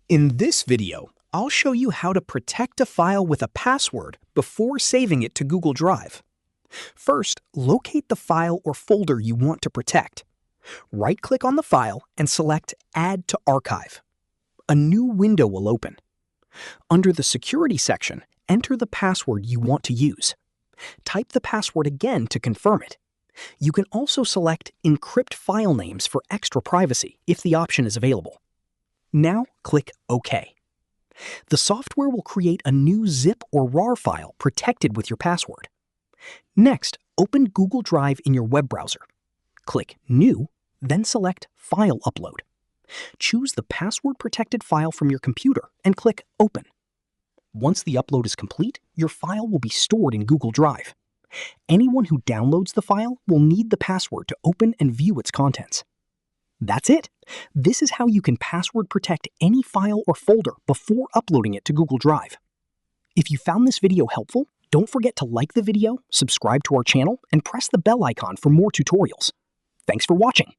In this video, I'll show you how to protect a file with a password before saving it to Google Drive. First, locate the file or folder you want to protect. Right-click on the file and select Add to Archive. A new window will open. Under the Security section, enter the password you want to use. Type the password again to confirm it. You can also select Encrypt file names for extra privacy if the option is available. Now click OK. The software will create a new zip or RAR file protected with your password. Next, open Google Drive in your web browser. Click New, then select File Upload. Choose the password-protected file from your computer and click Open. Once the upload is complete, your file will be stored in Google Drive. Anyone who downloads the file will need the password to open and view its contents. That's it. This is how you can password protect any file or folder before uploading it to Google Drive. If you found this video helpful, don't forget to like the video, subscribe to our channel, and press the bell icon for more tutorials. Thanks for watching.